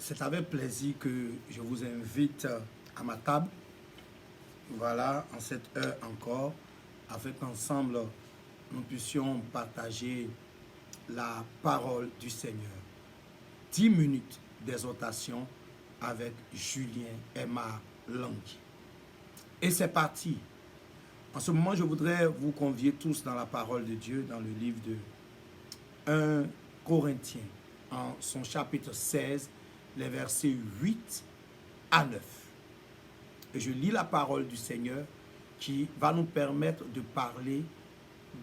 C'est avec plaisir que je vous invite à ma table. Voilà, en cette heure encore, afin qu'ensemble, nous puissions partager la parole du Seigneur. 10 minutes d'exhortation avec Julien Aimar Langui. Et c'est parti. En ce moment, je voudrais vous convier tous dans la parole de Dieu, dans le livre de 1 Corinthiens, en son chapitre 16, les versets 8 à 9. Et je lis la parole du Seigneur qui va nous permettre de parler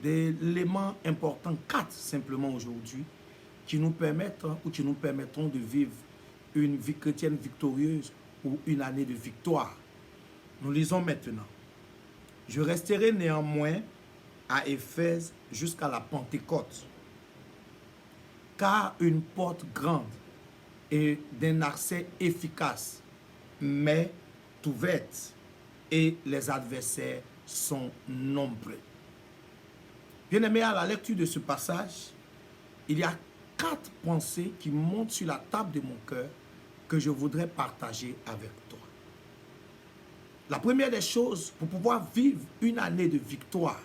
d'éléments importants, 4 simplement aujourd'hui, qui nous permettent ou qui nous permettront de vivre une vie chrétienne victorieuse ou une année de victoire. Nous lisons maintenant. Je resterai néanmoins à Éphèse jusqu'à la Pentecôte, car une porte grande et d'un accès efficace m'est ouverte et les adversaires sont nombreux. Bien-aimés, à la lecture de ce passage, il y a 4 pensées qui montent sur la table de mon cœur que je voudrais partager avec toi. La première des choses, pour pouvoir vivre une année de victoire,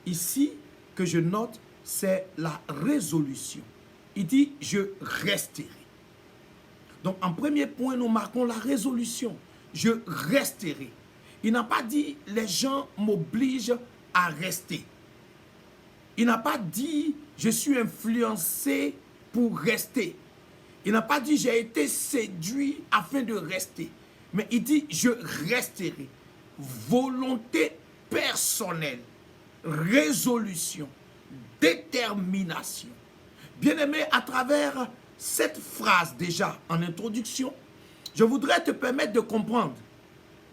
ici, que je note, c'est la résolution. Il dit, je resterai. Donc, en premier point, nous marquons la résolution. Je resterai. Il n'a pas dit, les gens m'obligent à rester. Il n'a pas dit, je suis influencé pour rester. Il n'a pas dit, j'ai été séduit afin de rester. Mais il dit, je resterai. Volonté personnelle, résolution, détermination. Bien-aimé, à travers cette phrase déjà en introduction, je voudrais te permettre de comprendre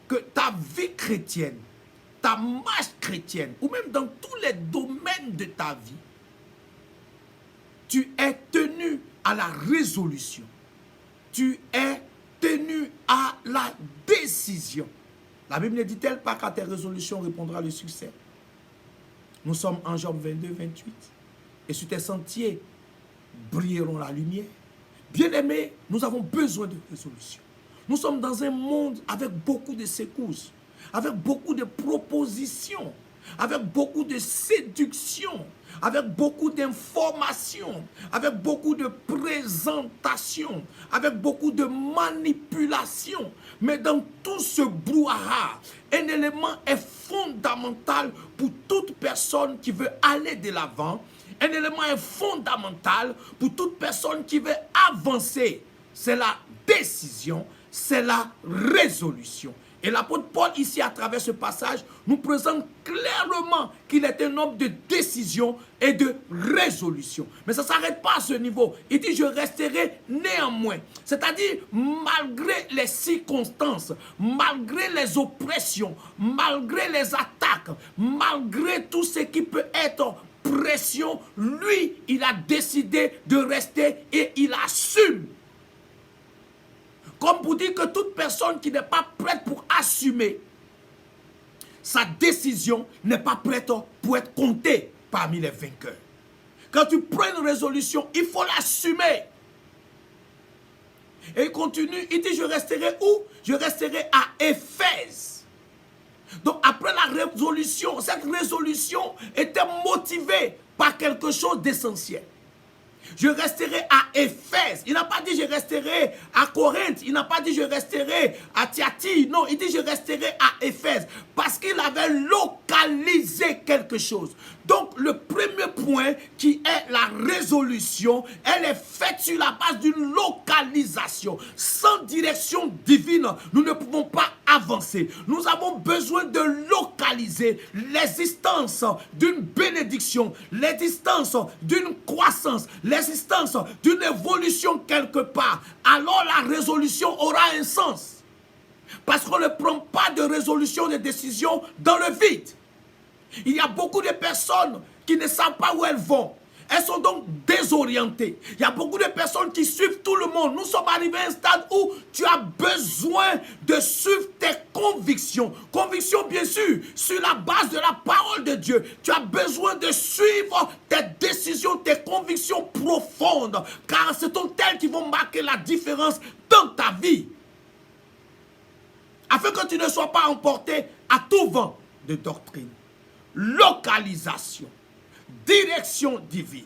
que ta vie chrétienne, ta marche chrétienne, ou même dans tous les domaines de ta vie, tu es tenu à la résolution. Tu es tenu à la décision. La Bible ne dit-elle pas qu'à tes résolutions répondra le succès? Nous sommes en Job 22, 28. Et sur tes sentiers brilleront la lumière. Bien-aimés, nous avons besoin de résolution. Nous sommes dans un monde avec beaucoup de secousses, avec beaucoup de propositions, avec beaucoup de séductions, avec beaucoup d'informations, avec beaucoup de présentations, avec beaucoup de manipulations. Mais dans tout ce brouhaha, un élément est fondamental pour toute personne qui veut aller de l'avant. Un élément est fondamental pour toute personne qui veut avancer. C'est la décision, c'est la résolution. Et l'apôtre Paul, ici, à travers ce passage, nous présente clairement qu'il est un homme de décision et de résolution. Mais ça ne s'arrête pas à ce niveau. Il dit, je resterai néanmoins. C'est-à-dire, malgré les circonstances, malgré les oppressions, malgré les attaques, malgré tout ce qui peut être pression, lui, il a décidé de rester et il assume. Comme pour dire que toute personne qui n'est pas prête pour assumer sa décision n'est pas prête pour être comptée parmi les vainqueurs. Quand tu prends une résolution, il faut l'assumer. Et il continue, il dit, je resterai où? Je resterai à Éphèse. Donc après la résolution, cette résolution était motivée par quelque chose d'essentiel. Je resterai à Éphèse. Il n'a pas dit je resterai à Corinthe. Il n'a pas dit je resterai à Thyatire. Non, il dit je resterai à Éphèse. Parce qu'il avait localisé quelque chose. Donc le premier point qui est la résolution, elle est faite sur la base d'une localisation. Sans direction divine, nous ne pouvons pas avancer. Nous avons besoin de localiser l'existence d'une bénédiction, l'existence d'une croissance, l'existence d'une évolution quelque part. Alors la résolution aura un sens. Parce qu'on ne prend pas de résolution, de décision dans le vide. Il y a beaucoup de personnes qui ne savent pas où elles vont. Elles sont donc désorientées. Il y a beaucoup de personnes qui suivent tout le monde. Nous sommes arrivés à un stade où tu as besoin de suivre tes convictions. Convictions, bien sûr, sur la base de la parole de Dieu. Tu as besoin de suivre tes décisions, tes convictions profondes. Car ce sont elles qui vont marquer la différence dans ta vie. Afin que tu ne sois pas emporté à tout vent de doctrine. Localisation. Direction divine.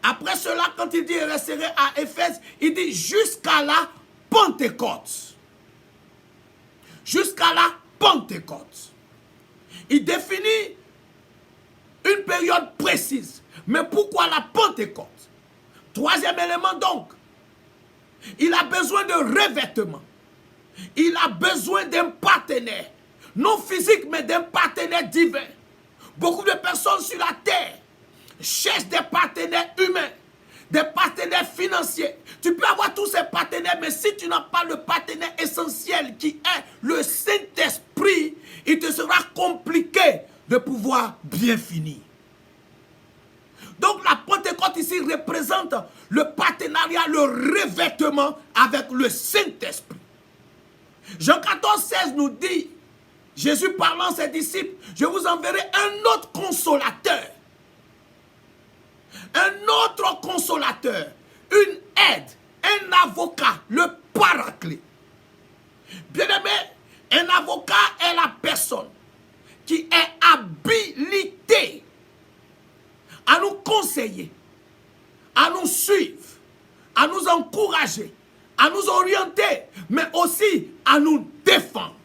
Après cela, quand il dit resterait à Éphèse, il dit jusqu'à la Pentecôte. Jusqu'à la Pentecôte. Il définit une période précise. Mais pourquoi la Pentecôte? Troisième élément donc. Il a besoin de revêtement. Il a besoin d'un partenaire. Non physique, mais d'un partenaire divin. Beaucoup de personnes sur la terre cherchent des partenaires humains, des partenaires financiers. Tu peux avoir tous ces partenaires, mais si tu n'as pas le partenaire essentiel qui est le Saint-Esprit, il te sera compliqué de pouvoir bien finir. Donc la Pentecôte ici représente le partenariat, le revêtement avec le Saint-Esprit. Jean 14, 16 nous dit, Jésus parlant à ses disciples, je vous enverrai un autre consolateur. Un autre consolateur, une aide, un avocat, le paraclet. Bien-aimé, un avocat est la personne qui est habilitée à nous conseiller, à nous suivre, à nous encourager, à nous orienter, mais aussi à nous défendre.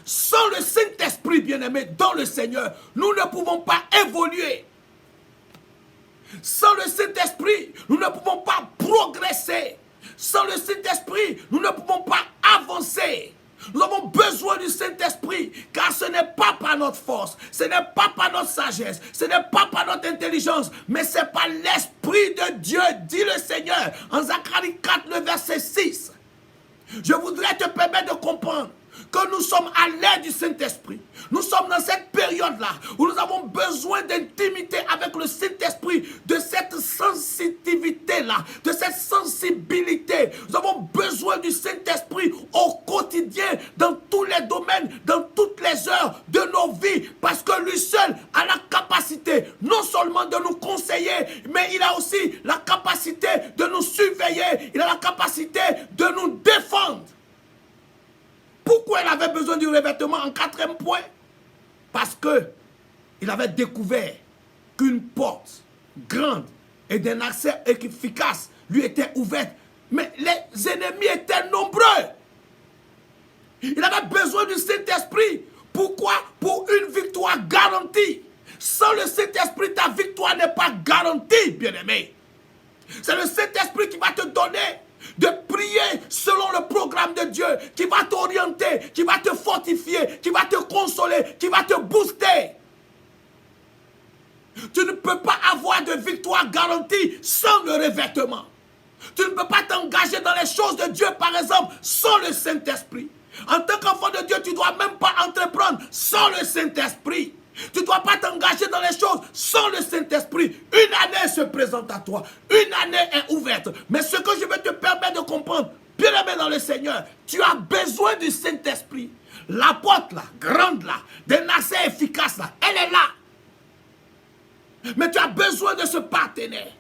Sans le Saint-Esprit, bien-aimé, dans le Seigneur, nous ne pouvons pas évoluer. Sans le Saint-Esprit, nous ne pouvons pas progresser. Sans le Saint-Esprit, nous ne pouvons pas avancer. Nous avons besoin du Saint-Esprit, car ce n'est pas par notre force, ce n'est pas par notre sagesse, ce n'est pas par notre intelligence, mais c'est par l'Esprit de Dieu, dit le Seigneur, en Zacharie 4, le verset 6. Je voudrais te permettre de comprendre que nous sommes à l'ère du Saint-Esprit. Nous sommes dans cette période-là où nous avons besoin d'intimité avec le Saint-Esprit, de cette sensibilité-là, de cette sensibilité. Nous avons besoin du Saint-Esprit au quotidien, dans tous les domaines, dans toutes les heures de nos vies, parce que lui seul a la capacité non seulement de nous conseiller, mais il a aussi la capacité de nous surveiller, il a la capacité de nous défendre. Pourquoi il avait besoin du revêtement en quatrième point? Parce qu'il avait découvert qu'une porte grande et d'un accès efficace lui était ouverte. Mais les ennemis étaient nombreux. Il avait besoin du Saint-Esprit. Pourquoi? Pour une victoire garantie. Sans le Saint-Esprit, ta victoire n'est pas garantie, bien-aimé. C'est le Saint-Esprit qui va te donner de prier selon le programme de Dieu, qui va t'orienter, qui va te fortifier, qui va te consoler, qui va te booster. Tu ne peux pas avoir de victoire garantie sans le revêtement. Tu ne peux pas t'engager dans les choses de Dieu, par exemple, sans le Saint-Esprit. En tant qu'enfant de Dieu, tu ne dois même pas entreprendre sans le Saint-Esprit. Tu ne dois pas t'engager dans les choses sans le Saint-Esprit. Une année se présente à toi. Une année est ouverte. Mais ce que je veux te permettre de comprendre, bien aimé dans le Seigneur, tu as besoin du Saint-Esprit. La porte là, grande là, d'un accès efficace là, elle est là. Mais tu as besoin de ce partenaire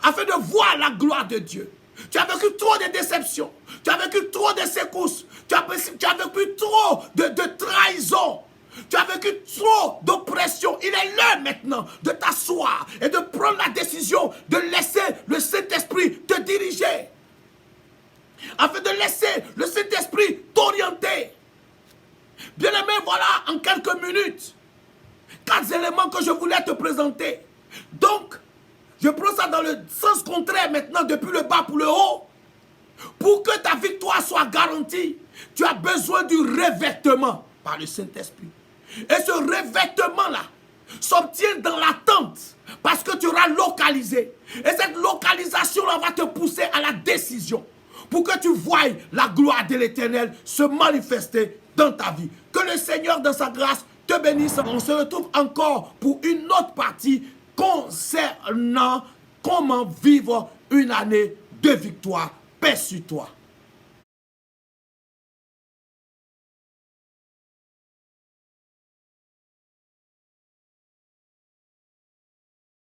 afin de voir la gloire de Dieu. Tu as vécu trop de déceptions. Tu as vécu trop de secousses. Tu as vécu trop de trahison. Tu as vécu trop d'oppression. Il est l'heure maintenant de t'asseoir et de prendre la décision de laisser le Saint-Esprit te diriger. Afin de laisser le Saint-Esprit t'orienter. Bien-aimé, voilà en quelques minutes 4 éléments que je voulais te présenter. Donc, je prends ça dans le sens contraire maintenant, depuis le bas pour le haut. Pour que ta victoire soit garantie, tu as besoin du revêtement par le Saint-Esprit. Et ce revêtement-là s'obtient dans l'attente parce que tu auras localisé. Et cette localisation-là va te pousser à la décision pour que tu voies la gloire de l'Éternel se manifester dans ta vie. Que le Seigneur, dans sa grâce, te bénisse. On se retrouve encore pour une autre partie concernant comment vivre une année de victoire. Paix sur toi.